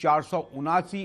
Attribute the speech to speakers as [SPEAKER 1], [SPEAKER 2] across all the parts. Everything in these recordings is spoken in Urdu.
[SPEAKER 1] 479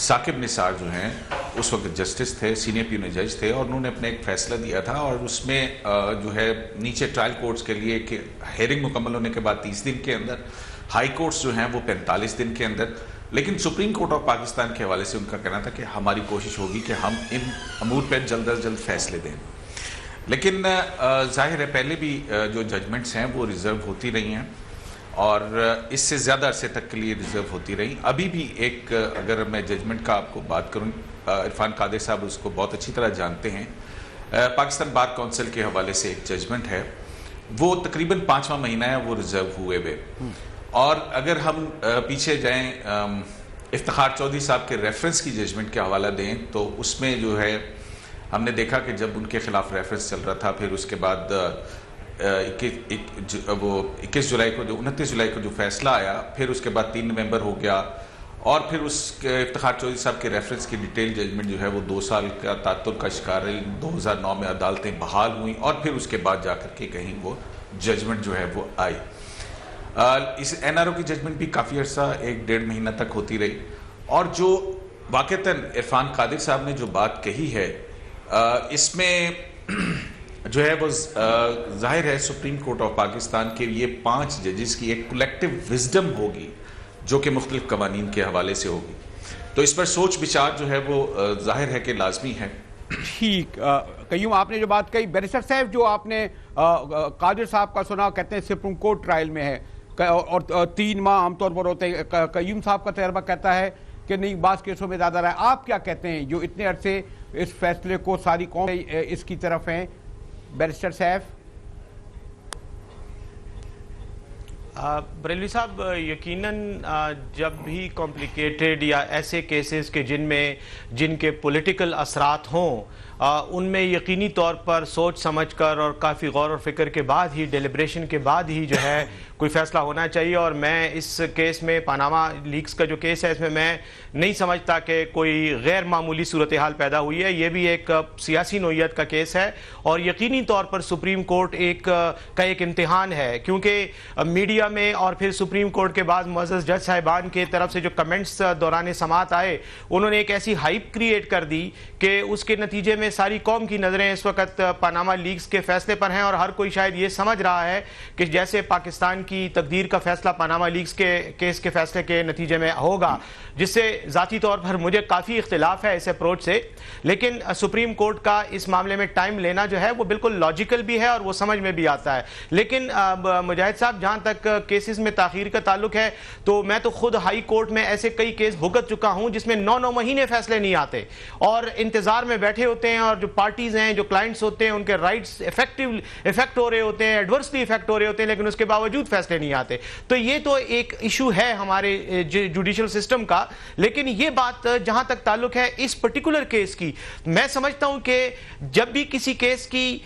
[SPEAKER 2] ثاقب نثار جو ہیں اس وقت جسٹس تھے, سینئر پیونی جج تھے, اور انہوں نے اپنا ایک فیصلہ دیا تھا, اور اس میں جو ہے نیچے ٹرائل کورٹس کے لیے کہ ہیئرنگ مکمل ہونے کے بعد 30 دن کے اندر, ہائی کورٹس جو ہیں وہ 45 دن کے اندر, لیکن سپریم کورٹ آف پاکستان کے حوالے سے ان کا کہنا تھا کہ ہماری کوشش ہوگی کہ ہم ان امور پہ جلد از جلد فیصلے دیں. لیکن ظاہر ہے پہلے بھی جو ججمنٹس ہیں وہ ریزرو ہوتی رہی ہیں, اور اس سے زیادہ عرصے تک کے لیے ریزرو ہوتی رہی. ابھی بھی ایک, اگر میں ججمنٹ کا آپ کو بات کروں, عرفان قادر صاحب اس کو بہت اچھی طرح جانتے ہیں, پاکستان بار کونسل کے حوالے سے ایک ججمنٹ ہے, وہ تقریباً 5واں مہینہ ہے وہ ریزرو ہوئے ہوئے. اور اگر ہم پیچھے جائیں افتخار چودھری صاحب کے ریفرنس کی ججمنٹ کے حوالہ دیں, تو اس میں جو ہے ہم نے دیکھا کہ جب ان کے خلاف ریفرنس چل رہا تھا, پھر اس کے بعد 29 جولائی کو جو فیصلہ آیا, پھر اس کے بعد 3 نومبر ہو گیا, اور پھر اس افتخار چودھری صاحب کے ریفرنس کی ڈیٹیل ججمنٹ جو ہے وہ 2 سال کا تعطل کا شکار رہی. 2009 میں عدالتیں بحال ہوئیں, اور پھر اس کے بعد جا کر کے کہیں وہ ججمنٹ جو ہے وہ آئی. اس این آر او کی ججمنٹ بھی کافی عرصہ 1-1.5 مہینہ تک ہوتی رہی, اور جو واقعتاً عرفان قادر صاحب نے جو بات کہی ہے, اس میں جو ہے وہ ظاہر ہے سپریم کورٹ آف پاکستان کے یہ 5 ججز کی ایک کولیکٹیو وزڈم ہوگی جو کہ مختلف قوانین کے حوالے سے ہوگی. تو اس پر سوچ بچار جو ہے وہ ظاہر ہے کہ لازمی ہے.
[SPEAKER 1] ٹھیک, قیوم آپ نے جو بات کہی, بیرسٹر صاحب جو آپ نے قادر صاحب کا سنا, کہتے ہیں سپریم کورٹ ٹرائل میں ہے اور 3 ماہ عام طور پر ہوتے ہیں. قیوم صاحب کا تجربہ کہتا ہے کہ نہیں, بعض کیسوں میں زیادہ رہا ہے. آپ کیا کہتے ہیں جو اتنے عرصے اس فیصلے کو ساری قوم اس کی طرف ہیں, بیرسٹر صاحب؟
[SPEAKER 3] بریلوی صاحب, یقیناً جب بھی کمپلیکیٹڈ یا ایسے کیسز کے جن کے پولیٹیکل اثرات ہوں, ان میں یقینی طور پر سوچ سمجھ کر اور کافی غور و فکر کے بعد ہی, ڈیلیبریشن کے بعد ہی جو ہے کوئی فیصلہ ہونا چاہیے. اور میں اس کیس میں, پاناما لیکس کا جو کیس ہے, اس میں نہیں سمجھتا کہ کوئی غیر معمولی صورتحال پیدا ہوئی ہے. یہ بھی ایک سیاسی نوعیت کا کیس ہے, اور یقینی طور پر سپریم کورٹ کا ایک امتحان ہے, کیونکہ میڈیا میں اور پھر سپریم کورٹ کے بعد معزز جج صاحبان کے طرف سے جو کمنٹس دوران سماعت آئے, انہوں نے ایک ایسی ہائپ کریٹ کر دی کہ اس کے نتیجے میں ساری قوم کی نظریں اس وقت پاناما لیکس کے فیصلے پر ہیں, اور ہر کوئی شاید یہ سمجھ رہا ہے کہ جیسے پاکستان کی تقدیر کا فیصلہ پاناما لیکس کے کیس کے فیصلے کے نتیجے میں ہوگا, جس سے ذاتی طور پر مجھے کافی اختلاف ہے اس اپروچ سے. لیکن سپریم کورٹ کا اس معاملے میں ٹائم لینا جو ہے وہ بالکل لاجیکل بھی ہے اور وہ سمجھ میں بھی آتا ہے. لیکن مجاہد صاحب, جہاں تک کیسز میں تاخیر کا تعلق ہے, تو میں تو خود ہائی کورٹ میں ایسے کئی کیس بھگت چکا ہوں جس میں 9 مہینے فیصلے نہیں آتے, اور انتظار میں بیٹھے ہوتے ہیں, اور جو پارٹیز ہیں, جو کلائنٹس ہوتے ہیں, ان کے رائٹس افیکٹ ہو رہے ہوتے ہیں, ایڈورسلی افیکٹ ہو رہے ہوتے ہیں, لیکن اس کے باوجود فیصلے نہیں آتے. تو یہ تو ایک ایشو ہے ہمارے جوڈیشل سسٹم کا. لیکن یہ بات جہاں تک تعلق ہے اس پرٹیکولر کیس کی, میں سمجھتا ہوں کہ جب بھی کسی کیس کی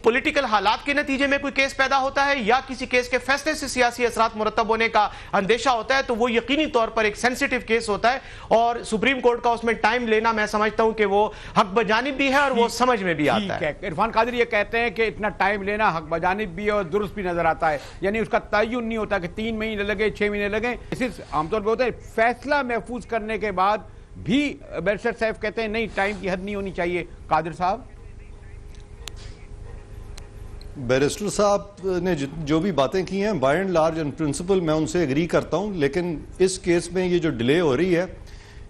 [SPEAKER 3] پولیٹیکل حالات کے نتیجے میں کوئی کیس پیدا ہوتا ہے, یا کسی کیس کے فیصلے سے سیاسی اثرات مرتب ہونے کا اندیشہ ہوتا ہے, تو وہ یقینی طور پر ایک سینسیٹیو کیس ہوتا ہے, اور سپریم کورٹ کا اس میں ٹائم لینا میں سمجھتا ہوں کہ وہ حق بجانب بھی ہے اور وہ سمجھ میں بھی آتا ہے.
[SPEAKER 1] عرفان قادر یہ کہتے ہیں کہ اتنا ٹائم لینا حق بجانب بھی اور درست بھی نظر آتا ہے, یعنی اس کا تعین نہیں ہوتا کہ 3 مہینے لگے, 6 مہینے لگے. عام طور پہ ہوتا ہے فیصلہ محفوظ کرنے کے بعد بھی بیرسٹر صاحب کہتے ہیں نہیں, ٹائم کی حد نہیں ہونی چاہیے. قادر صاحب؟
[SPEAKER 4] بیرسٹر صاحب نے جو بھی باتیں کی ہیں, by and large in principle میں ان سے ایگری کرتا ہوں, لیکن اس کیس میں یہ جو ڈیلے ہو رہی ہے,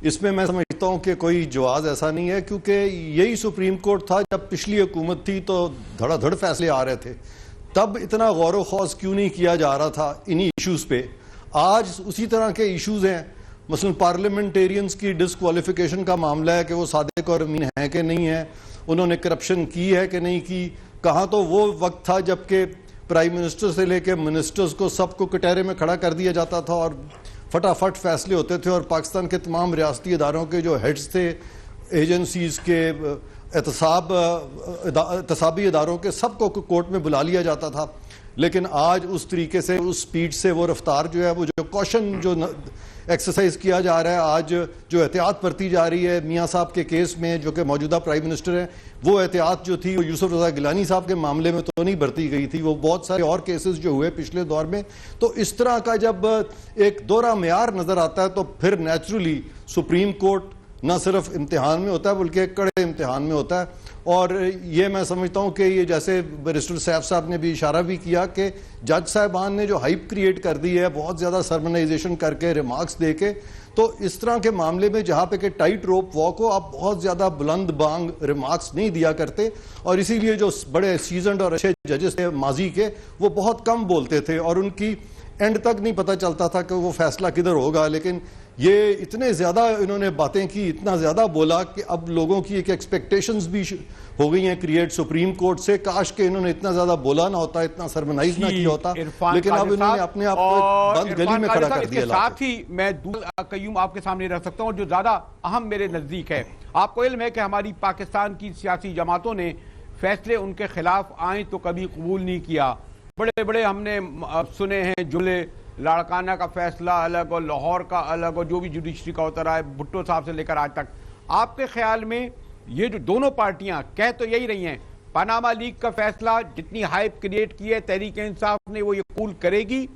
[SPEAKER 4] اس میں سمجھتا ہوں کہ کوئی جواز ایسا نہیں ہے, کیونکہ یہی سپریم کورٹ تھا جب پچھلی حکومت تھی تو دھڑا دھڑ فیصلے آ رہے تھے, تب اتنا غور و خوض کیوں نہیں کیا جا رہا تھا انہی ایشوز پہ. آج اسی طرح کے ایشوز ہیں, مثلا پارلیمنٹیرینز کی ڈسکوالیفیکیشن کا معاملہ ہے کہ وہ صادق اور امین ہیں کہ نہیں ہیں, انہوں نے کرپشن کی ہے کہ نہیں کی. کہاں تو وہ وقت تھا جب کہ پرائم منسٹر سے لے کے منسٹرز کو سب کو کٹہرے میں کھڑا کر دیا جاتا تھا اور فٹافٹ فیصلے ہوتے تھے, اور پاکستان کے تمام ریاستی اداروں کے جو ہیڈز تھے, ایجنسیز کے, احتسابی اداروں کے, سب کو کورٹ میں بلا لیا جاتا تھا. لیکن آج اس طریقے سے, اس سپیڈ سے, وہ رفتار جو ہے, وہ جو کوشن جو ایکسرسائز کیا جا رہا ہے. آج جو احتیاط برتی جا رہی ہے میاں صاحب کے کیس میں, جو کہ موجودہ پرائم منسٹر ہیں, وہ احتیاط جو تھی وہ یوسف رضا گیلانی صاحب کے معاملے میں تو نہیں برتی گئی تھی, وہ بہت سارے اور کیسز جو ہوئے پچھلے دور میں. تو اس طرح کا جب ایک دوہرا معیار نظر آتا ہے تو پھر نیچرلی سپریم کورٹ نہ صرف امتحان میں ہوتا ہے بلکہ ایک کڑے امتحان میں ہوتا ہے. اور یہ میں سمجھتا ہوں کہ یہ جیسے بیرسٹر سیف صاحب نے بھی اشارہ بھی کیا کہ جج صاحبان نے جو ہائپ کریٹ کر دی ہے بہت زیادہ سرمنائزیشن کر کے, ریمارکس دے کے, تو اس طرح کے معاملے میں جہاں پہ کہ ٹائٹ روپ واک ہو, آپ بہت زیادہ بلند بانگ ریمارکس نہیں دیا کرتے. اور اسی لیے جو بڑے سیزنڈ اور اچھے ججز تھے ماضی کے, وہ بہت کم بولتے تھے اور ان کی اینڈ تک نہیں پتہ چلتا تھا کہ وہ فیصلہ کدھر ہوگا. لیکن یہ اتنے زیادہ انہوں نے باتیں کی, اتنا زیادہ بولا کہ اب لوگوں کی ایک ایکسپیکٹیشنز بھی ہو گئی ہیں کریٹ سپریم کورٹ سے. کاش کہ انہوں نے اتنا زیادہ بولا نہ ہوتا, اتنا سرمنائز نہ کیا ہوتا, لیکن اب انہوں نے اپنے آپ کو بند گلی میں کھڑا کر دیا.
[SPEAKER 1] ساتھ ہی میں قیوم آپ کے سامنے رکھ سکتا ہوں جو زیادہ اہم میرے نزدیک ہے. آپ کو علم ہے کہ ہماری پاکستان کی سیاسی جماعتوں نے فیصلے ان کے خلاف آئیں تو کبھی قبول نہیں کیا. بڑے بڑے ہم نے سنے ہیں جملے, لاڑکانہ کا فیصلہ الگ اور لاہور کا الگ, اور جو بھی جوڈیشری کا ہوتا رہا ہے بھٹو صاحب سے لے کر آج تک. آپ کے خیال میں یہ جو دونوں پارٹیاں کہہ تو یہی رہی ہیں, پاناما لیک کا فیصلہ جتنی ہائپ کریٹ کی ہے تحریک انصاف نے وہ یہ قبول کرے گی,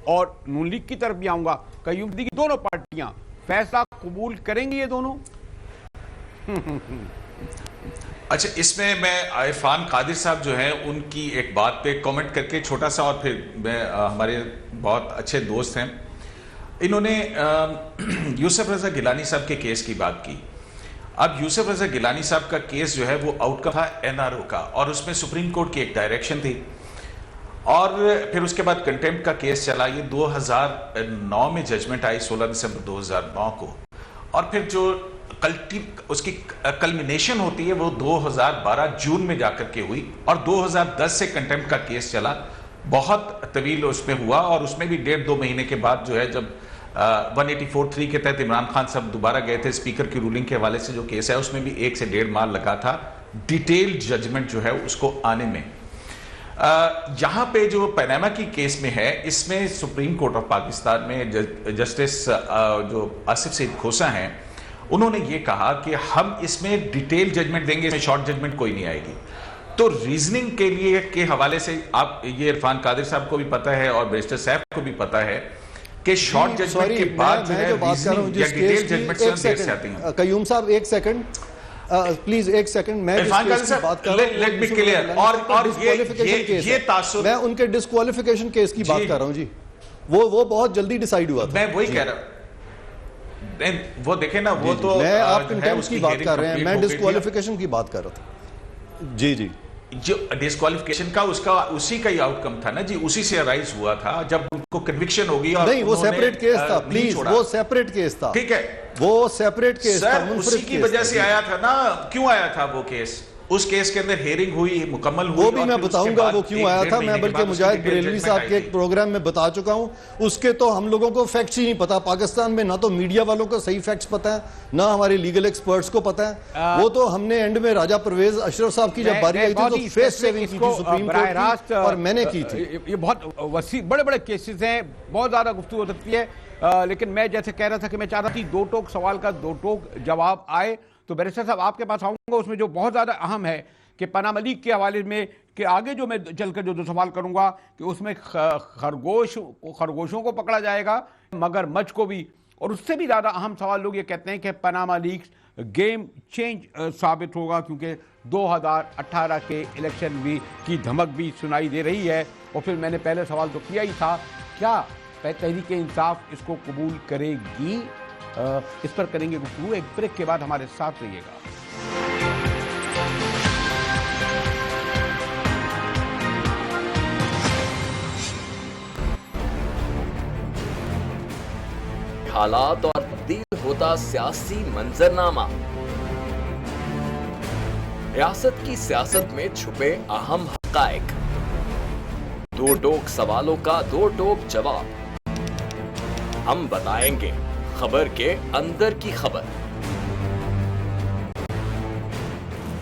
[SPEAKER 1] اور نون لیگ کی طرف بھی آؤں گا, قیوم کی دونوں پارٹیاں فیصلہ قبول کریں گی یہ دونوں؟
[SPEAKER 2] اچھا, اس میں عرفان قادر صاحب جو ہیں ان کی ایک بات پہ کامنٹ کر کے چھوٹا سا, اور پھر میں ہمارے بہت اچھے دوست ہیں, انہوں نے یوسف رضا گیلانی صاحب کے کیس کی بات کی. اب یوسف رضا گیلانی صاحب کا کیس جو ہے وہ آؤٹ کم تھا NRO کا, اور اس میں سپریم کورٹ کی ایک ڈائریکشن تھی, اور پھر اس کے بعد کنٹیمپٹ کا کیس چلا. یہ 2009 میں ججمنٹ آئی 16 دسمبر 2009 کو, اور پھر جو اس کی کلمینیشن ہوتی ہے وہ 2012 جون میں جا کر کے ہوئی, اور 2010 سے کنٹیمپٹ کا کیس چلا. بہت طویل اس میں ہوا, اور اس میں بھی 1.5-2 مہینے کے بعد جو ہے جب 184(3) کے تحت عمران خان صاحب دوبارہ گئے تھے اسپیکر کی رولنگ کے حوالے سے جو کیس ہے, اس میں بھی 1 سے 1.5 ماہ لگا تھا ڈیٹیل ججمنٹ جو ہے اس کو آنے میں. یہاں پہ جو پاناما کی کیس میں ہے, اس میں سپریم کورٹ آف پاکستان میں جسٹس جو آصف سعید کھوسا ہیں, انہوں نے یہ کہا کہ ہم اس میں ڈیٹیل ججمنٹ دیں گے, اس میں شارٹ ججمنٹ کوئی نہیں آئے گی. تو ریزننگ کے لیے کے حوالے سے آپ یہ عرفان قادر صاحب کو بھی پتہ ہے اور بیرسٹر صاحب کو بھی پتہ ہے کہ شارٹ ججمنٹ کے بعد جو ہے ریزننگ یا ڈیٹیل ججمنٹ سے دیر سے آتی ہیں.
[SPEAKER 4] قیوم صاحب ایک سیکنڈ پلیز, ایک سیکنڈ, میں
[SPEAKER 2] عرفان قادر صاحب لیٹ می کلیئر, اور یہ تاثر
[SPEAKER 4] میں ان کے ڈسکوالیفیکیشن کیس کی بات کر رہا ہوں جی, وہ بہت جلدی ڈیسائیڈ ہوا تھا.
[SPEAKER 2] میں وہی کہہ رہا ہوں, وہ دیکھیں نا, وہ تو
[SPEAKER 4] میں آپ کنٹیمپٹ کی بات کر رہے ہیں, میں ڈسکوالیفیکیشن کی بات کر رہا تھا. جی جی,
[SPEAKER 2] جو ڈسکوالیفیکیشن کا اسی کا ہی آؤٹ کم تھا نا جی, اسی سے ارائز ہوا تھا جب ان کو کنوکشن ہوگی. اور
[SPEAKER 4] نہیں, وہ سیپریٹ کیس تھا, پلیز, وہ سیپریٹ کیس تھا.
[SPEAKER 2] ٹھیک ہے,
[SPEAKER 4] وہ سیپریٹ کیس تھا,
[SPEAKER 2] اسی کی وجہ سے آیا تھا نا. کیوں آیا تھا وہ کیس؟ اس کیس کے اندر ہیئرنگ ہوئی, مکمل ہوئی,
[SPEAKER 4] وہ بھی میں بتاؤں گا وہ کیوں آیا تھا. میں بلکہ مجاہد بریلوی صاحب کے ایک پروگرام میں بتا چکا ہوں, اس کے تو ہم لوگوں کو فیکٹس ہی نہیں پتا پاکستان میں, نہ تو میڈیا والوں کو صحیح فیکٹس پتا ہے, نہ ہمارے لیگل ایکسپرٹس کو پتا ہے. وہ تو ہم نے اینڈ میں راجہ پرویز اشرف صاحب کی جب باری آئی تھی تو فیس سیونگ کی تھی سپریم کورٹ کی, اور میں نے کی تھی.
[SPEAKER 1] یہ بہت وسیع بڑے بڑے کیسز ہیں, بہت زیادہ گفتگو ہو سکتی ہے, لیکن میں جیسے کہہ رہا تھا کہ میں چاہتا تھی 2 ٹوک سوال کا 2 ٹوک جواب آئے. تو بیرسٹر صاحب آپ کے پاس آؤں گا, اس میں جو بہت زیادہ اہم ہے کہ پاناما لیک کے حوالے میں, کہ آگے جو میں چل کر جو 2 سوال کروں گا کہ اس میں خرگوشوں کو پکڑا جائے گا مگر مچھ کو بھی, اور اس سے بھی زیادہ اہم سوال لوگ یہ کہتے ہیں کہ پاناما لیک گیم چینج ثابت ہوگا, کیونکہ 2018 کے الیکشن بھی کی دھمک بھی سنائی دے رہی ہے. اور پھر میں نے پہلے سوال تو کیا ہی تھا, کیا تحریک انصاف اس کو قبول کرے گی؟ اس پر کریں گے گفتگو, ایک بریک کے بعد ہمارے ساتھ رہیے گا.
[SPEAKER 5] حالات اور تبدیل ہوتا سیاسی منظرنامہ, ریاست کی سیاست میں چھپے اہم حقائق, 2 ٹوک سوالوں کا 2 ٹوک جواب. ہم بتائیں گے خبر کے اندر کی خبر,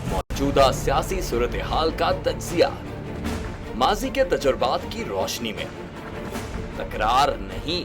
[SPEAKER 5] موجودہ سیاسی صورتحال کا تجزیہ ماضی کے تجربات کی روشنی میں. تکرار نہیں,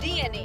[SPEAKER 6] DNA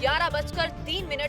[SPEAKER 6] 11:03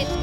[SPEAKER 6] HD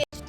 [SPEAKER 6] HD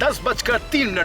[SPEAKER 7] 10:03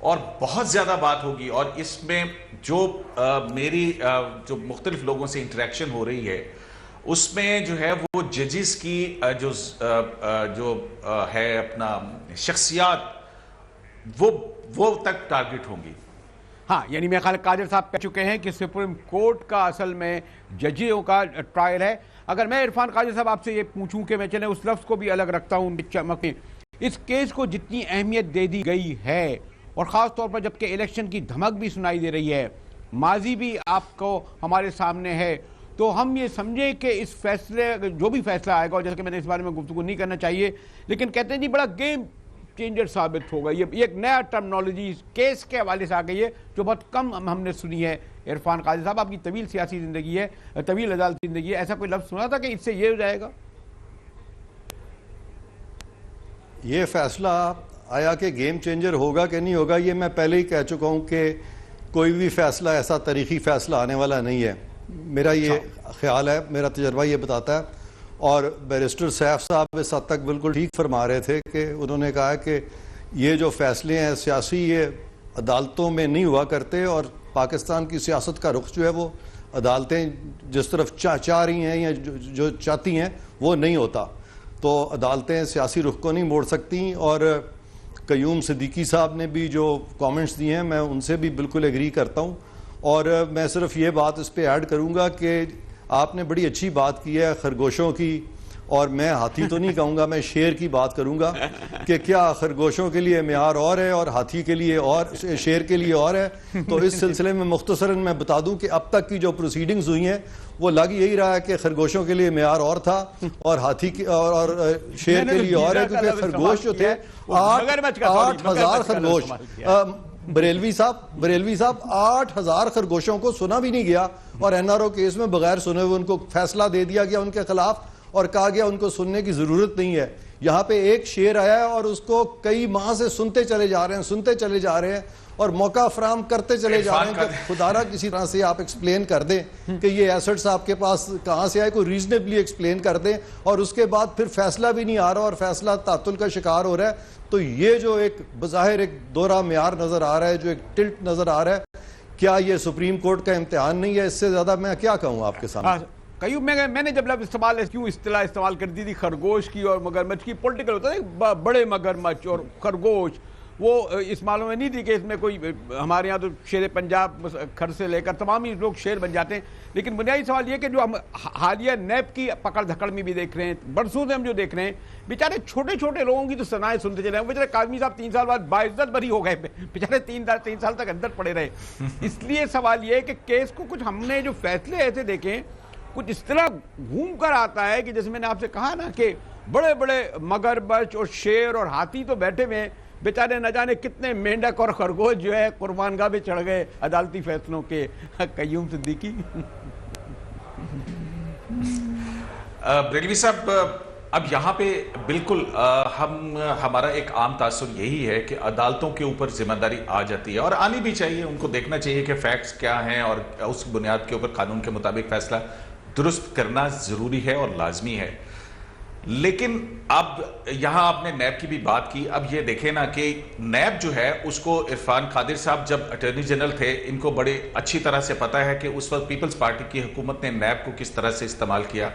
[SPEAKER 3] اور بہت زیادہ بات ہوگی، اور اس میں جو میری جو مختلف لوگوں سے انٹریکشن ہو رہی ہے اس میں جو ہے وہ ججز کی جو ہے اپنا شخصیات وہ تک ٹارگٹ ہوں گی.
[SPEAKER 1] ہاں، یعنی میرے خیال قادر صاحب کہہ چکے ہیں کہ سپریم کورٹ کا اصل میں ججوں کا ٹرائل ہے. اگر میں عرفان قادر صاحب آپ سے یہ پوچھوں کہ میں چلیں اس لفظ کو بھی الگ رکھتا ہوں، اس کیس کو جتنی اہمیت دے دی گئی ہے اور خاص طور پر جبکہ الیکشن کی دھمک بھی سنائی دے رہی ہے، ماضی بھی آپ کو ہمارے سامنے ہے، تو ہم یہ سمجھیں کہ اس فیصلے جو بھی فیصلہ آئے گا، اور جیسے کہ میں نے اس بارے میں گفتگو نہیں کرنا چاہیے، لیکن کہتے ہیں جی بڑا گیم چینجر ثابت ہوگا. یہ ایک نیا ٹرمنالوجی کیس کے حوالے سے آ گئی ہے جو بہت کم ہم نے سنی ہے. عرفان قادر صاحب، آپ کی طویل سیاسی زندگی ہے، طویل عدالتی زندگی ہے، ایسا کوئی لفظ سنا تھا کہ اس سے یہ ہو جائے گا؟
[SPEAKER 4] یہ فیصلہ آیا کہ گیم چینجر ہوگا کہ نہیں ہوگا، یہ میں پہلے ہی کہہ چکا ہوں کہ کوئی بھی فیصلہ ایسا تاریخی فیصلہ آنے والا نہیں ہے. میرا یہ خیال ہے، میرا تجربہ یہ بتاتا ہے. اور بیرسٹر سیف صاحب اس حد تک بالکل ٹھیک فرما رہے تھے کہ انہوں نے کہا کہ یہ جو فیصلے ہیں سیاسی، یہ عدالتوں میں نہیں ہوا کرتے، اور پاکستان کی سیاست کا رخ جو ہے وہ عدالتیں جس طرف چاہ رہی ہیں یا جو چاہتی ہیں وہ نہیں ہوتا. تو عدالتیں سیاسی رخ کو نہیں موڑ سکتی. اور قیوم صدیقی صاحب نے بھی جو کامنٹس دیے ہیں میں ان سے بھی بالکل ایگری کرتا ہوں. اور میں صرف یہ بات اس پہ ایڈ کروں گا کہ آپ نے بڑی اچھی بات کی ہے خرگوشوں کی، اور میں ہاتھی تو نہیں کہوں گا، میں شیر کی بات کروں گا کہ کیا خرگوشوں کے لیے معیار اور ہے اور ہاتھی کے لیے اور شیر کے لیے اور ہے. تو اس سلسلے میں مختصراً میں بتا دوں کہ اب تک کی جو پروسیڈنگز ہوئی ہیں وہ لگ یہی رہا ہے کہ خرگوشوں کے لیے معیار اور تھا اور ہاتھی اور شیر کے لیے اور ہے، کیونکہ خرگوش جو تھے 8,000 خرگوش، بریلوی صاحب 8,000 خرگوشوں کو سنا بھی نہیں گیا، اور این آر او کیس میں بغیر سنے ہوئے ان کو فیصلہ دے دیا گیا ان کے خلاف، اور کہا گیا ان کو سننے کی ضرورت نہیں ہے. یہاں پہ ایک شیر آیا ہے اور اس کو کئی ماہ سے سنتے چلے جا رہے ہیں اور موقع فراہم کرتے چلے جا رہے ہیں کہ خدارہ کسی طرح سے آپ ایکسپلین کر دیں کہ یہ ایسٹس آپ کے پاس کہاں سے آئے، کوئی ریزنیبلی ایکسپلین کر دیں. اور اس کے بعد پھر فیصلہ بھی نہیں آ رہا اور فیصلہ تعطل کا شکار ہو رہا ہے. تو یہ جو ایک بظاہر ایک دوہرا معیار نظر آ رہا ہے، جو ایک ٹلٹ نظر آ رہا ہے، کیا یہ سپریم کورٹ کا امتحان نہیں ہے؟ اس سے زیادہ میں کیا کہوں آپ کے سامنے.
[SPEAKER 1] قیوم، میں نے جب لفظ اصطلاح استعمال کر دی تھی خرگوش کی اور مگرمچھ کی، پولیٹیکل ہوتا ہے بڑے مگرمچھ اور خرگوش، وہ اس معلوم میں نہیں تھی کہ اس میں کوئی، ہمارے یہاں تو شیر پنجاب گھر سے لے کر تمام ہی لوگ شیر بن جاتے ہیں. لیکن بنیادی سوال یہ کہ جو ہم حالیہ نیب کی پکڑ دھکڑ میں بھی دیکھ رہے ہیں، برسوں سے ہم جو دیکھ رہے ہیں، بیچارے چھوٹے چھوٹے لوگوں کی تو ثنائیں سنتے چلے ہیں. بیچارے کاظمی صاحب 3 سال بعد باعزت بری ہو گئے، بیچارے 3 سال تک اندر پڑے رہے. اس لیے سوال یہ ہے کہ کیس کو کچھ ہم نے جو فیصلے ایسے دیکھیں کچھ اس طرح گھوم کر آتا ہے کہ جیسے میں نے آپ سے کہا نا کہ بڑے بڑے مگرمچھ اور شیر اور ہاتھی تو بیٹھے ہوئے ہیں، بیچارے نہ جانے کتنے مینڈک اور خرگوش جو ہے قربان گاہ پہ چڑھ گئے عدالتی فیصلوں کے. قیوم صدیقی.
[SPEAKER 3] بریلوی صاحب، اب یہاں پہ بالکل ہمارا ایک عام تاثر یہی ہے کہ عدالتوں کے اوپر ذمہ داری آ جاتی ہے، اور آنی بھی چاہیے. ان کو دیکھنا چاہیے کہ فیکٹس کیا ہیں اور اس بنیاد کے اوپر قانون کے مطابق فیصلہ درست کرنا ضروری ہے اور لازمی ہے. لیکن اب یہاں آپ نے نیب کی بھی بات کی. اب یہ دیکھیں نا کہ نیب جو ہے اس کو عرفان قادر صاحب جب اٹارنی جنرل تھے، ان کو بڑے اچھی طرح سے پتا ہے کہ اس وقت پیپلز پارٹی کی حکومت نے نیب کو کس طرح سے استعمال کیا.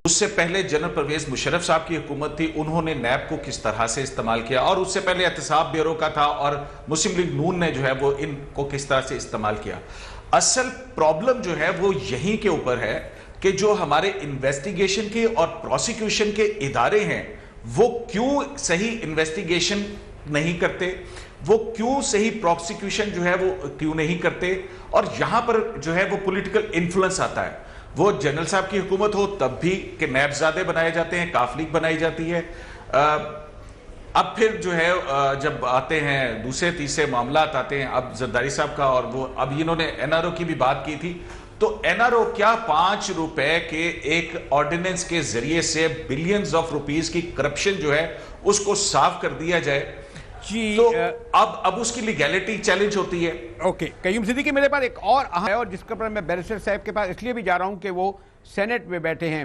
[SPEAKER 3] اس سے پہلے جنرل پرویز مشرف صاحب کی حکومت تھی، انہوں نے نیب کو کس طرح سے استعمال کیا، اور اس سے پہلے احتساب بیورو کا تھا اور مسلم لیگ نون نے جو ہے وہ ان کو کس طرح سے استعمال کیا. اصل پرابلم جو ہے وہ یہیں کے اوپر ہے کہ جو ہمارے انویسٹیگیشن کے اور پروسیکیوشن کے ادارے ہیں وہ کیوں صحیح انویسٹیگیشن نہیں کرتے، وہ کیوں صحیح پروسیکیوشن جو ہے وہ کیوں نہیں کرتے. اور یہاں پر جو ہے وہ پولیٹیکل انفلوئنس آتا ہے. وہ جنرل صاحب کی حکومت ہو تب بھی کہ نیب زادے بنائے جاتے ہیں، کاف لیگ بنائی جاتی ہے. اب پھر جو ہے جب آتے ہیں دوسرے تیسرے معاملات آتے ہیں، اب زرداری صاحب کا، اور وہ اب انہوں نے این آر او کی بھی بات کی تھی. تو این آر او کیا 5 روپے کے ایک آرڈیننس کے ذریعے سے بلینز آف روپیز کی کرپشن جو ہے اس کو صاف کر دیا جائے جی. تو اب اس کی لیگیلٹی چیلنج ہوتی ہے.
[SPEAKER 1] اوکے قیوم صدیقی، میرے پاس ایک اور ہے اور جس کے پر میں بیرسٹر صاحب کے پاس اس لیے بھی جا رہا ہوں کہ وہ سینٹ میں بیٹھے ہیں.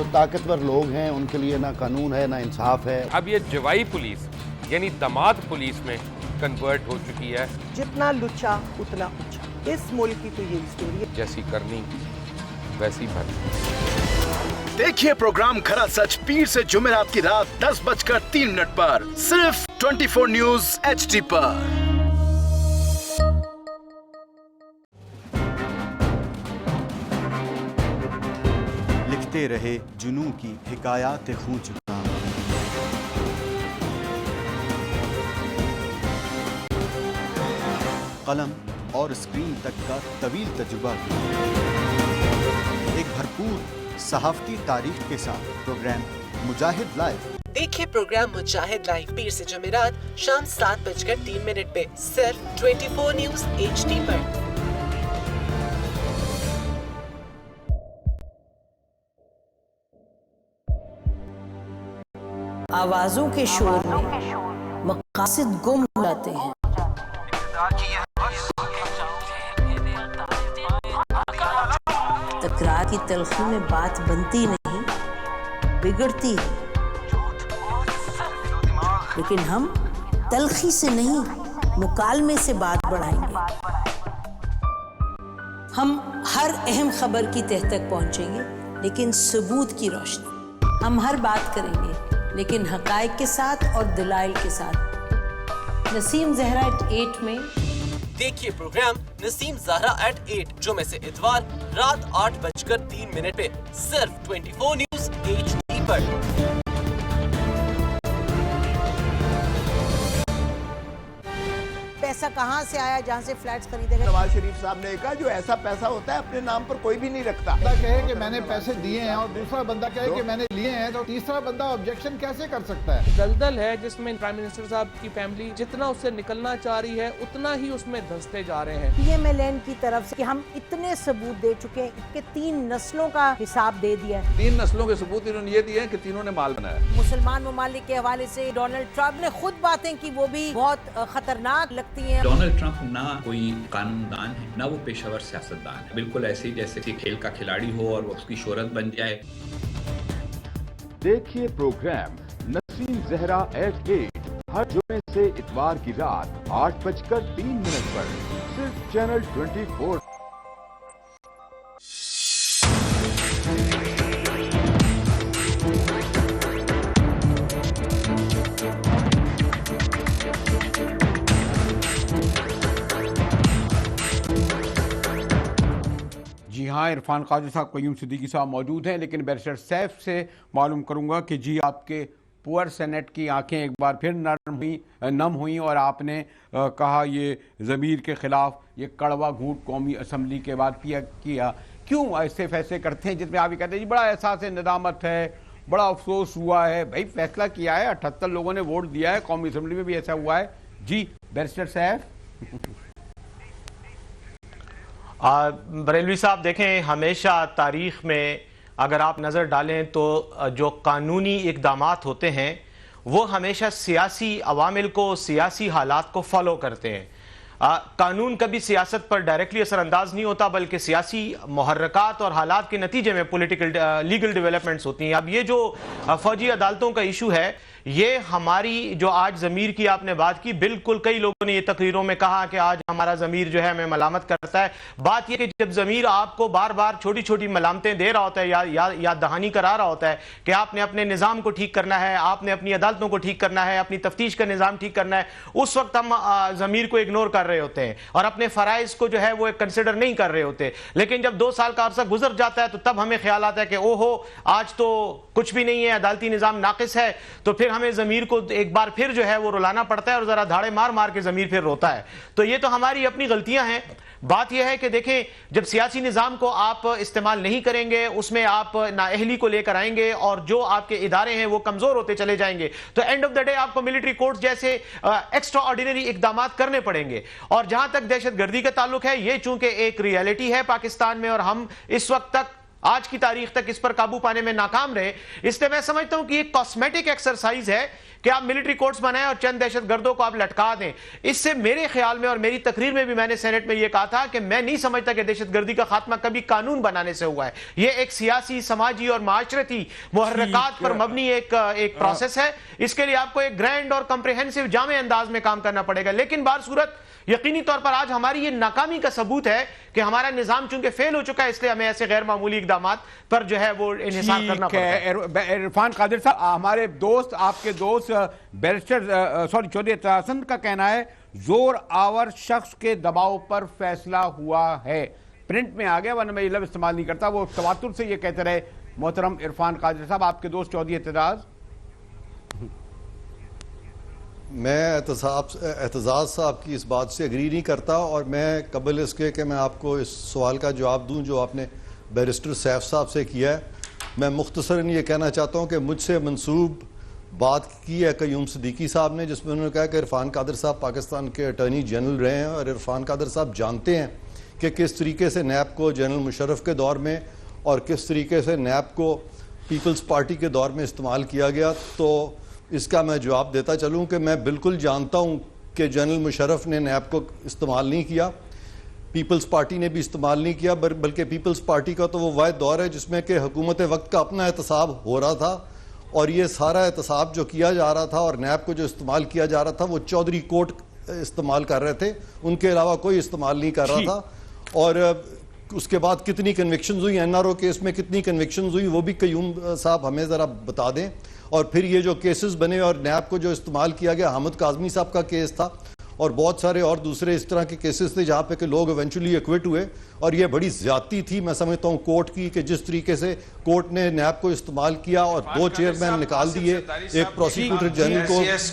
[SPEAKER 8] جو طاقتور لوگ ہیں ان کے لیے نہ قانون ہے نہ انصاف ہے.
[SPEAKER 9] اب یہ جوائی پولیس یعنی دماد پولیس میں کنورٹ ہو چکی ہے.
[SPEAKER 10] جتنا لچا اتنا اچھا. اس ملک کی تو یہ اسٹوری ہے.
[SPEAKER 9] جیسی کرنی ویسی بھرنی.
[SPEAKER 11] دیکھیے پروگرام کھرا سچ پیر سے جمعرات کی رات 10:03 پر صرف 24 نیوز HD پر.
[SPEAKER 7] لکھتے رہے جنوں کی حکایات خوچ. قلم اور اسکرین تک کا طویل تجربہ کیا. ایک بھرپور صحافتی تاریخ کے ساتھ پروگرام مجاہد لائیو.
[SPEAKER 10] دیکھیے پروگرام مجاہد لائیو پیر سے جمعرات شام 7:03 پہ صرف 24 نیوز HD پر.
[SPEAKER 12] آوازوں کے شور میں مقاصد گم ہو جاتے ہیں. تکرار کی تلخی میں بات بنتی نہیں بگڑتی ہے. لیکن ہم تلخی سے نہیں مکالمے سے بات بڑھائیں گے. ہم ہر اہم خبر کی تہ تک پہنچیں گے لیکن ثبوت کی روشنی. ہم ہر بات کریں گے لیکن حقائق کے ساتھ اور دلائل کے ساتھ. نسیم زہرا @8 میں
[SPEAKER 10] دیکھیے پروگرام نسیم زہرا @8 جمعے سے اتوار رات 8:03 پہ صرف 24 نیوز HD پر.
[SPEAKER 13] پیسہ کہاں سے آیا جہاں سے فلیٹس خریدے گئے؟
[SPEAKER 14] نواز شریف صاحب نے کہا جو ایسا پیسہ ہوتا ہے اپنے نام پر کوئی بھی نہیں رکھتا.
[SPEAKER 15] بندہ کہے کہ میں نے پیسے دیے ہیں اور دوسرا بندہ کہے کہ میں نے لیے ہیں تو تیسرا بندہ آبجیکشن کیسے کر سکتا ہے؟
[SPEAKER 16] دلدل ہے جس میں پرائم منسٹر صاحب کی فیملی جتنا اس سے نکلنا چاہ رہی ہے اتنا ہی اس میں دھنستے جا رہے ہیں.
[SPEAKER 13] PMLN کی طرف سے کہ ہم اتنے ثبوت دے چکے ہیں کہ 3 نسلوں کا حساب دے دیا ہے.
[SPEAKER 17] 3 نسلوں کے ثبوت انہوں نے یہ دیے ہیں کہ تینوں نے مال بنایا.
[SPEAKER 13] مسلمان ممالک کے حوالے سے ڈونلڈ ٹرمپ نے خود باتیں کی وہ بھی بہت خطرناک لگتی ہیں.
[SPEAKER 18] ڈونلڈ ٹرمپ نہ کوئی قانون دان ہے نہ وہ پیشہ ور سیاست دان ہے. بالکل ایسے ہی جیسے کہ کھیل کا کھلاڑی ہو اور اس کی شہرت بن جائے.
[SPEAKER 19] دیکھیے پروگرام نسیم زہرا @8 ہر جمعے سے اتوار کی رات 8:03 پر صرف چینل 24.
[SPEAKER 1] جی ہاں، عرفان قاضی صاحب، قیوم صدیقی صاحب موجود ہیں، لیکن بیرسٹر سیف سے معلوم کروں گا کہ جی آپ کے پور سینٹ کی آنکھیں ایک بار پھر نم ہوئیں اور آپ نے کہا یہ ضمیر کے خلاف یہ کڑوا گھونٹ قومی اسمبلی کے بعد کیا. کیوں ایسے فیصلے کرتے ہیں جس میں آپ یہ کہتے ہیں جی بڑا احساس ندامت ہے، بڑا افسوس ہوا ہے؟ بھائی فیصلہ کیا ہے، 78 لوگوں نے ووٹ دیا ہے، قومی اسمبلی میں بھی ایسا ہوا ہے. جی بیرسٹر سیف.
[SPEAKER 2] بریلوی صاحب دیکھیں، ہمیشہ تاریخ میں اگر آپ نظر ڈالیں تو جو قانونی اقدامات ہوتے ہیں وہ ہمیشہ سیاسی عوامل کو، سیاسی حالات کو فالو کرتے ہیں. قانون کبھی سیاست پر ڈائریکٹلی اثر انداز نہیں ہوتا بلکہ سیاسی محرکات اور حالات کے نتیجے میں پولیٹیکل لیگل ڈیولپمنٹس ہوتی ہیں. اب یہ جو فوجی عدالتوں کا ایشو ہے، یہ ہماری جو آج ضمیر کی آپ نے بات کی، بالکل کئی لوگوں نے یہ تقریروں میں کہا کہ آج ہمارا ضمیر جو ہے ہمیں ملامت کرتا ہے. بات یہ کہ جب ضمیر آپ کو بار بار چھوٹی چھوٹی ملامتیں دے رہا ہوتا ہے یا یاد دہانی کرا رہا ہوتا ہے کہ آپ نے اپنے نظام کو ٹھیک کرنا ہے، آپ نے اپنی عدالتوں کو ٹھیک کرنا ہے، اپنی تفتیش کا نظام ٹھیک کرنا ہے، اس وقت ہم ضمیر کو اگنور کر رہے ہوتے ہیں اور اپنے فرائض کو جو ہے وہ کنسیڈر نہیں کر رہے ہوتے. لیکن جب 2 سال کا عرصہ گزر جاتا ہے تو تب ہمیں خیال آتا ہے کہ اوہو آج تو کچھ بھی نہیں ہے، عدالتی نظام ناقص ہے. تو پھر ہمیں ضمیر کو ایک بار پھر جو ہے وہ رلانا پڑتا ہے اور ذرا دھاڑے مار مار کے ضمیر پھر روتا ہے. تو یہ تو ہماری اپنی غلطیاں ہیں. بات یہ ہے کہ دیکھیں، جب سیاسی نظام کو آپ استعمال نہیں کریں گے، اس میں آپ نااہلی کو لے کر آئیں گے اور جو آپ کے ادارے ہیں وہ کمزور ہوتے چلے جائیں گے، تو اینڈ آف دا ڈے آپ کو ملٹری کورٹس جیسے ایکسٹرا آرڈینری اقدامات کرنے پڑیں گے. اور جہاں تک دہشت گردی کا تعلق ہے، یہ چونکہ ایک ریئلٹی ہے پاکستان میں اور ہم اس وقت تک، آج کی تاریخ تک اس پر قابو پانے میں ناکام رہے، اس لیے میں سمجھتا ہوں کہ یہ کاسمیٹک ایکسرسائز ہے کہ آپ ملٹری کورٹس بنائیں اور چند دہشت گردوں کو آپ لٹکا دیں. اس سے میرے خیال میں اور میری تقریر میں بھی میں نے سینٹ میں یہ کہا تھا کہ میں نہیں سمجھتا کہ دہشت گردی کا خاتمہ کبھی قانون بنانے سے ہوا ہے. یہ ایک سیاسی، سماجی اور معاشرتی محرکات پر مبنی ایک پروسیس ہے. اس کے لیے آپ کو ایک گرینڈ اور کمپریہنسو جامع انداز میں کام کرنا پڑے گا. لیکن بہر صورت یقینی طور پر آج ہماری یہ ناکامی کا ثبوت ہے کہ ہمارا نظام چونکہ فیل ہو چکا ہے، اس لیے ہمیں ایسے غیر معمولی اقدامات پر جو ہے وہ انحصار کرنا پڑتا ہے.
[SPEAKER 1] عرفان قادر صاحب، ہمارے دوست، آپ کے دوست بیرسٹر چودھری اعتراض حسن کا کہنا ہے زور آور شخص کے دباؤ پر فیصلہ ہوا ہے. پرنٹ میں آ گیا، ورنہ میں یہ لفظ استعمال نہیں کرتا. وہ تواتر سے یہ کہتے رہے محترم عرفان قادر صاحب، آپ کے دوست چودھری اعتراض.
[SPEAKER 20] میں اعتزاز صاحب کی اس بات سے اگری نہیں کرتا، اور میں قبل اس کے کہ میں آپ کو اس سوال کا جواب دوں جو آپ نے بیرسٹر سیف صاحب سے کیا ہے، میں مختصراً یہ کہنا چاہتا ہوں کہ مجھ سے منسوب بات کی ہے قیوم صدیقی صاحب نے، جس میں انہوں نے کہا کہ عرفان قادر صاحب پاکستان کے اٹارنی جنرل رہے ہیں، اور عرفان قادر صاحب جانتے ہیں کہ کس طریقے سے نیب کو جنرل مشرف کے دور میں اور کس طریقے سے نیب کو پیپلز پارٹی کے دور میں استعمال کیا گیا. تو اس کا میں جواب دیتا چلوں کہ میں بالکل جانتا ہوں کہ جنرل مشرف نے نیب کو استعمال نہیں کیا، پیپلز پارٹی نے بھی استعمال نہیں کیا، بلکہ پیپلز پارٹی کا تو وہ واحد دور ہے جس میں کہ حکومت وقت کا اپنا احتساب ہو رہا تھا، اور یہ سارا احتساب جو کیا جا رہا تھا اور نیب کو جو استعمال کیا جا رہا تھا وہ چودھری کوٹ استعمال کر رہے تھے، ان کے علاوہ کوئی استعمال نہیں کر رہا تھا. اور اس کے بعد کتنی کنوکشنز ہوئی این آر او کیس میں، کتنی کنوکشنز ہوئی وہ بھی قیوم صاحب ہمیں ذرا بتا دیں. اور پھر یہ جو کیسز بنے اور نیب کو جو استعمال کیا گیا، حامد کاظمی صاحب کا کیس تھا اور بہت سارے اور دوسرے اس طرح کے کیسز تھے جہاں پہ کہ لوگ ایونچولی ایکوٹ ہوئے، اور یہ بڑی زیادتی تھی میں سمجھتا ہوں کورٹ کی، کہ جس طریقے سے کورٹ نے نیب کو استعمال کیا اور 2 چیئرمین نکال دیے، ایک پروسیکیوٹر جنرل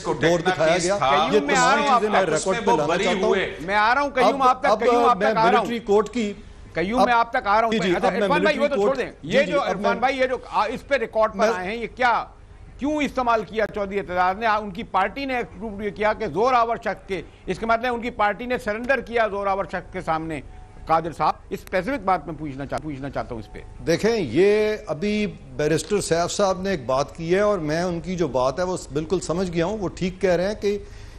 [SPEAKER 20] کو دور دکھایا گیا. یہ تمام چیزیں میں ریکارڈ پہ لانا چاہتا ہوں.
[SPEAKER 1] میں آ رہا ہوں قیوم آپ تک،
[SPEAKER 20] میں ملٹری کورٹ کی
[SPEAKER 1] قیوم میں آپ تک آ رہا ہوں. عرفان بھائی وہ تو چھوڑ دیں، یہ جو عرفان بھائی یہ جو اس پہ ریکارڈ پر آئے ہیں، یہ کیا کیوں استعمال کیا چودھری اعتراض نے؟ ان کی پارٹی نے پروف یہ کیا کہ زور آور شخص کے، اس کے مطلب ان کی پارٹی نے سرنڈر کیا زور آور شخص کے سامنے. قادر صاحب اس اسپیسیفک بات میں پوچھنا چاہتا ہوں اس پہ.
[SPEAKER 20] دیکھیں، یہ ابھی بیرسٹر سیف صاحب نے ایک بات کی ہے اور میں ان کی جو بات ہے وہ بالکل سمجھ گیا ہوں. وہ ٹھیک کہہ رہے ہیں کہ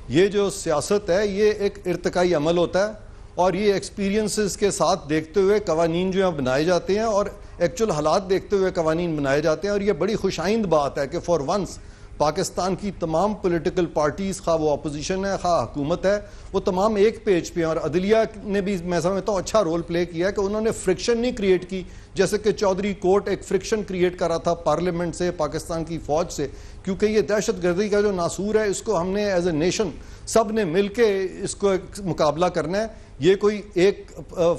[SPEAKER 20] یہ جو سیاست ہے یہ ایک ارتقائی عمل ہوتا ہے، اور یہ ایکسپیرینسز کے ساتھ دیکھتے ہوئے قوانین جو ہیں بنائے جاتے ہیں، اور ایکچول حالات دیکھتے ہوئے قوانین بنائے جاتے ہیں. اور یہ بڑی خوش آئند بات ہے کہ فار ونس پاکستان کی تمام پولیٹیکل پارٹیز، خواہ وہ اپوزیشن ہے خواہ حکومت ہے، وہ تمام ایک پیج پہ ہیں. اور عدلیہ نے بھی میں سمجھتا ہوں اچھا رول پلے کیا ہے کہ انہوں نے فرکشن نہیں کریٹ کی، جیسے کہ چودھری کوٹ ایک فرکشن کریٹ کر رہا تھا پارلیمنٹ سے، پاکستان کی فوج سے. کیونکہ یہ دہشت گردی کا جو ناسور ہے اس کو ہم نے ایز اے نیشن سب نے مل کے اس کو مقابلہ کرنا ہے. یہ کوئی ایک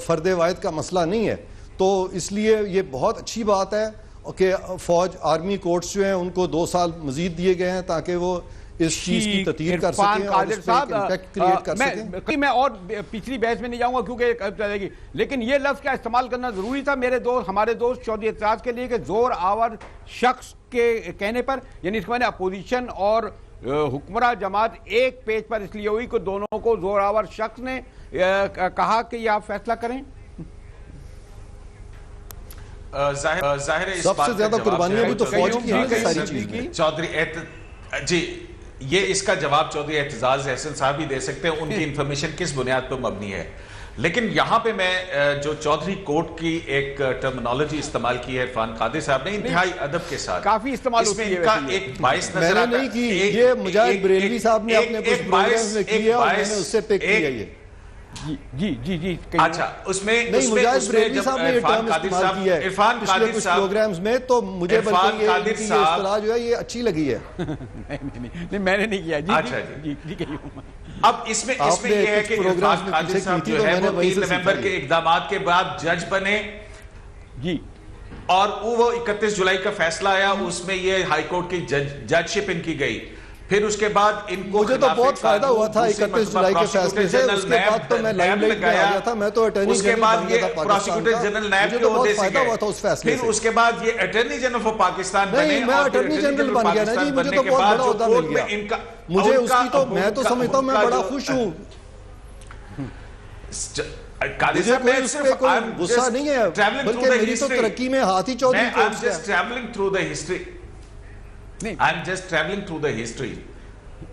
[SPEAKER 20] فرد واحد کا مسئلہ نہیں ہے. تو اس لیے یہ بہت اچھی بات ہے کہ فوج آرمی کورٹس جو ہیں ان کو 2 سال مزید دیے گئے ہیں تاکہ وہ اس چیز کی تطہیر کر سکیں اور اس پہ ایک امپیکٹ کریٹ کر سکیں.
[SPEAKER 1] میں اور پچھلی بحث میں نہیں جاؤں گا کیونکہ لیکن یہ لفظ کیا استعمال کرنا ضروری تھا ہمارے دوست چودھری اعتراض کے لیے کہ زور آور شخص کے کہنے پر، یعنی اس کے معنی اپوزیشن اور حکمراں جماعت ایک پیج پر اس لیے ہوئی کہ دونوں کو زور آور شخص نے کہا کہ یہ آپ فیصلہ کریں.
[SPEAKER 20] ظاہر ہے سب سے زیادہ قربانیاں بھی تو فوج کی ہیں ساری چیز میں.
[SPEAKER 21] چودھری جی یہ اس کا جواب چودھری اعتزاز احسن صاحب ہی دے سکتے ہیں، ان کی انفارمیشن کس بنیاد پر مبنی ہے. لیکن یہاں پہ میں جو چودھری کوٹ کی ایک ٹرمنالوجی استعمال کی ہے عرفان قادر صاحب نے انتہائی ادب کے ساتھ،
[SPEAKER 1] کافی استعمال ہوتی ہے،
[SPEAKER 21] اس میں ان کا ایک باعث نظر آتا ہے.
[SPEAKER 20] میں نے نہیں کی، یہ مجاہد بریلوی صاحب نے اپنے کچھ پروگرامز میں کی ہے اور میں نے اس سے پک کیا. یہ
[SPEAKER 1] جی
[SPEAKER 21] اچھا اس میں
[SPEAKER 20] نہیں، مجاہد بریلوی صاحب نے یہ ٹرم استعمال کیا ہے پچھلے کچھ پروگرامز میں، تو مجھے بلکہ یہ اصطلاح جو ہے یہ اچھی لگی ہے.
[SPEAKER 1] نہیں میں نے نہیں کیا. جی
[SPEAKER 21] اب اس میں یہ ہے کہ عرفان قادر صاحب جو ہے وہ 3 نومبر کے اقدامات کے بعد جج بنے
[SPEAKER 1] جی،
[SPEAKER 21] اور وہ 31 جولائی کا فیصلہ آیا، اس میں یہ ہائی کورٹ کی جج شپ ان کی گئی. پھر اس کے بعد ان کو
[SPEAKER 20] مجھے تو بہت فائدہ ہوا تھا 31 جولائی کے فیصلے سے. اس کے بعد تو میں لائم لائٹ میں آ گیا تھا، میں تو اٹارنی جنرل بن گیا تھا پاکستان کا. مجھے تو بہت فائدہ ہوا تھا اس فیصلے سے.
[SPEAKER 21] پھر اس کے بعد یہ اٹارنی جنرل آف پاکستان بنے.
[SPEAKER 20] نہیں، میں اٹارنی جنرل بن گیا نا جی، مجھے تو بہت بڑا عہدہ مل گیا. مجھے اس کی تو میں تو سمجھتا ہوں میں بڑا خوش ہوں. مجھے کوئی اس پہ کوئی غصہ نہیں ہے، بلکہ میری تو ترقی میں ہاتھ ہی چودھری کوٹ سے ہے.
[SPEAKER 21] I'm just traveling through the history.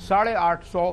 [SPEAKER 1] 850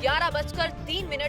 [SPEAKER 6] 11:03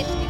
[SPEAKER 6] HD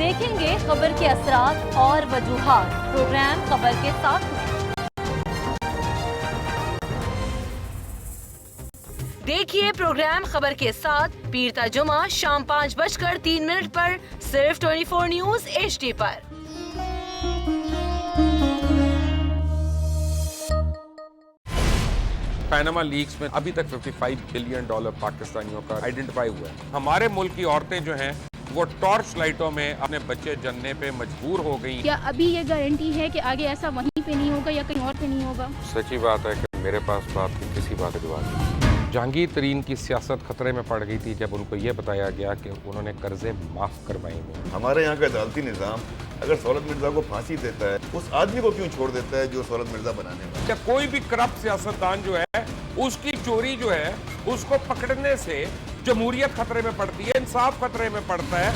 [SPEAKER 6] دیکھیں گے خبر کے اثرات اور وجوہات پروگرام خبر کے ساتھ میں۔ دیکھیے پروگرام خبر کے ساتھ پیر تا جمعہ شام 5:03 پر صرف 24 نیوز HD پر۔
[SPEAKER 22] پیناما لیکس میں ابھی تک $55 بلین پاکستانیوں کا آئیڈینٹیفائی ہوا ہے۔ ہمارے ملک کی عورتیں جو ہیں وہ ٹارچ لائٹوں میں اپنے بچے جننے پہ مجبور ہو گئی۔
[SPEAKER 23] کیا ابھی یہ گارنٹی ہے کہ آگے ایسا وہیں پہ نہیں ہوگا یا کہیں اور پہ نہیں ہوگا؟
[SPEAKER 22] سچی بات ہے کہ میرے پاس تو آپ کی کسی بات کا جواب نہیں۔ جہانگیر ترین کی سیاست خطرے میں پڑ گئی تھی جب ان کو یہ بتایا گیا کہ انہوں نے قرضے معاف کروائے ہیں۔
[SPEAKER 9] ہمارے یہاں کا عدالتی نظام اگر سہولت مرزا کو پھانسی دیتا ہے اس آدمی کو کیوں چھوڑ دیتا ہے جو سہولت مرزا بنانے والا؟
[SPEAKER 22] کیا کوئی بھی کرپٹ سیاستدان جو ہے اس کی چوری جو ہے اس کو پکڑنے سے جمہوریت خطرے میں پڑتی ہے، انصاف خطرے میں پڑتا ہے؟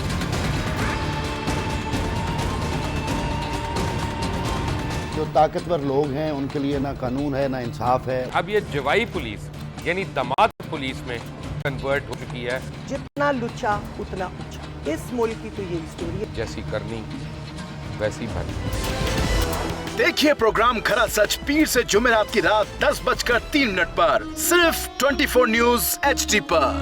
[SPEAKER 8] جو طاقتور لوگ ہیں ان کے لیے نہ قانون ہے نہ انصاف ہے۔
[SPEAKER 22] اب یہ جوائی پولیس یعنی دماد پولیس میں کنورٹ ہو چکی ہے۔
[SPEAKER 24] جتنا لچا اتنا اچھا، اس ملک کی تو یہ اسٹوری ہے۔
[SPEAKER 22] جیسی کرنی ویسی بھرنی۔
[SPEAKER 25] دیکھیے پروگرام کھرا سچ پیر سے جمعرات کی رات 10:03 پر صرف 24 نیوز HD پر۔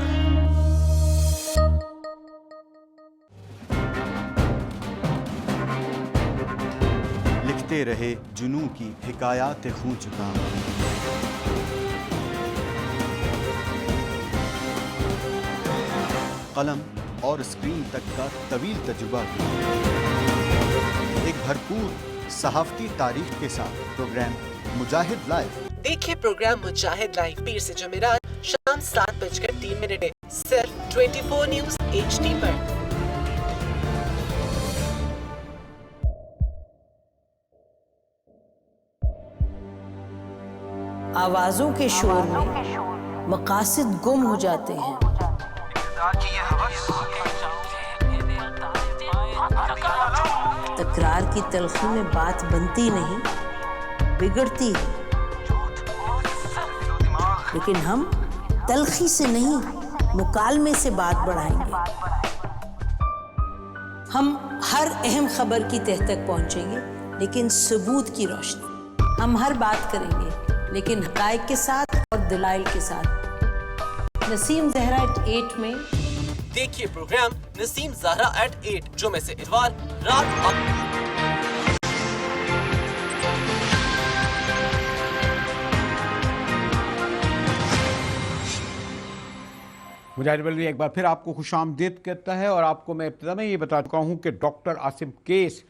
[SPEAKER 7] لکھتے رہے جنوں کی حکایات خون چکا، قلم اور اسکرین تک کا طویل تجربہ کیا، ایک بھرپور صحافتی تاریخ کے ساتھ پروگرام مجاہد لائیو۔
[SPEAKER 10] دیکھیے پروگرام مجاہد لائیو پیر سے جمعرات شام 7:03 صرف 24 نیوز HD پر۔
[SPEAKER 12] آوازوں کے شور میں مقاصد گم ہو جاتے ہیں، تکرار کی تلخی میں بات بنتی نہیں بگڑتی ہے، لیکن ہم تلخی سے نہیں مکالمے سے بات بڑھائیں گے۔ ہم ہر اہم خبر کی تہ تک پہنچیں گے لیکن ثبوت کی روشنی، ہم ہر بات کریں گے لیکن حقائق کے ساتھ اور دلائل کے ساتھ۔ نسیم زہرا @8 میں
[SPEAKER 10] دیکھیے پروگرام نسیم زہرا @8 جمعے سے اتوار رات 8۔
[SPEAKER 1] مجاہد بلوی ایک بار پھر آپ کو خوش آمدید کہتا ہے، اور آپ کو میں ابتدا میں یہ بتا چکا ہوں کہ ڈاکٹر عاصم کیس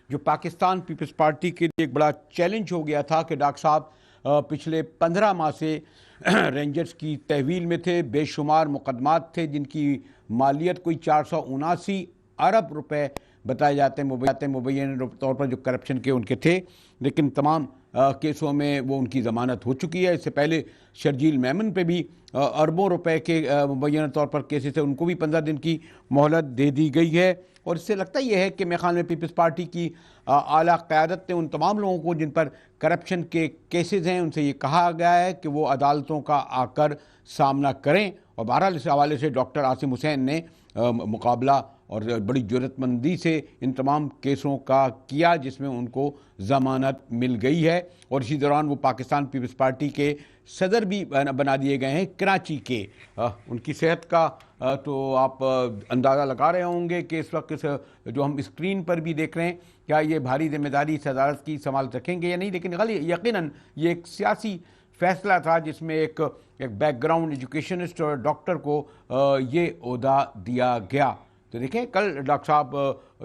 [SPEAKER 1] جو پاکستان پیپلز پارٹی کے لیے ایک بڑا چیلنج ہو گیا تھا کہ ڈاکٹر صاحب پچھلے 15 ماہ سے رینجرز کی تحویل میں تھے، بے شمار مقدمات تھے جن کی مالیت کوئی 479 ارب روپے بتائے جاتے ہیں، مبینہ طور پر جو کرپشن کے ان کے تھے، لیکن تمام کیسوں میں وہ ان کی ضمانت ہو چکی ہے۔ اس سے پہلے شرجیل میمن پہ بھی اربوں روپے کے مبینہ طور پر کیسز ہیں، ان کو بھی 15 دن کی مہلت دے دی گئی ہے۔ اور اس سے لگتا یہ ہے کہ میرے خیال میں پیپلز پارٹی کی اعلیٰ قیادت نے ان تمام لوگوں کو جن پر کرپشن کے کیسز ہیں ان سے یہ کہا گیا ہے کہ وہ عدالتوں کا آ کر سامنا کریں، اور بہرحال اس حوالے سے ڈاکٹر عاصم حسین نے مقابلہ اور بڑی جرأت مندی سے ان تمام کیسوں کا کیا جس میں ان کو ضمانت مل گئی ہے، اور اسی دوران وہ پاکستان پیپلز پارٹی کے صدر بھی بنا دیے گئے ہیں کراچی کے۔ ان کی صحت کا تو آپ اندازہ لگا رہے ہوں گے کہ اس وقت جو ہم اسکرین پر بھی دیکھ رہے ہیں کیا یہ بھاری ذمہ داری صدارت کی سنبھال سکیں گے یا نہیں، لیکن یقیناً یہ ایک سیاسی فیصلہ تھا جس میں ایک بیک گراؤنڈ ایجوکیشنسٹ اور ڈاکٹر کو یہ عہدہ دیا گیا۔ تو دیکھیں کل ڈاکٹر صاحب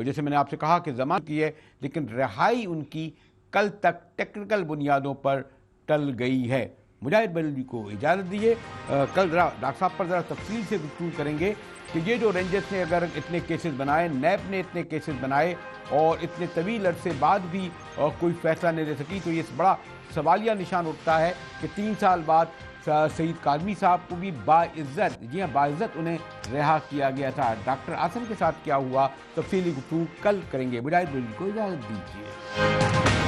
[SPEAKER 1] جیسے میں نے آپ سے کہا کہ ضمانت کی ہے، لیکن رہائی ان کی کل تک ٹیکنیکل بنیادوں پر ٹل گئی ہے۔ مجاہد بلوی کو اجازت دیے، کل ڈاکٹر صاحب پر ذرا تفصیل سے گفتگو کریں گے کہ یہ جو رینجرز نے اگر اتنے کیسز بنائے، نیب نے اتنے کیسز بنائے اور اتنے طویل عرصے بعد بھی کوئی فیصلہ نہیں لے سکی، تو یہ بڑا سوالیہ نشان اٹھتا ہے کہ 3 سال بعد سعید کاظمی صاحب کو بھی باعزت، جی ہاں باعزت انہیں رہا کیا گیا تھا۔ ڈاکٹر عاصم کے ساتھ کیا ہوا، تفصیلی گفتگو کل کریں گے۔ مجاہد بلوی کو اجازت دیجیے۔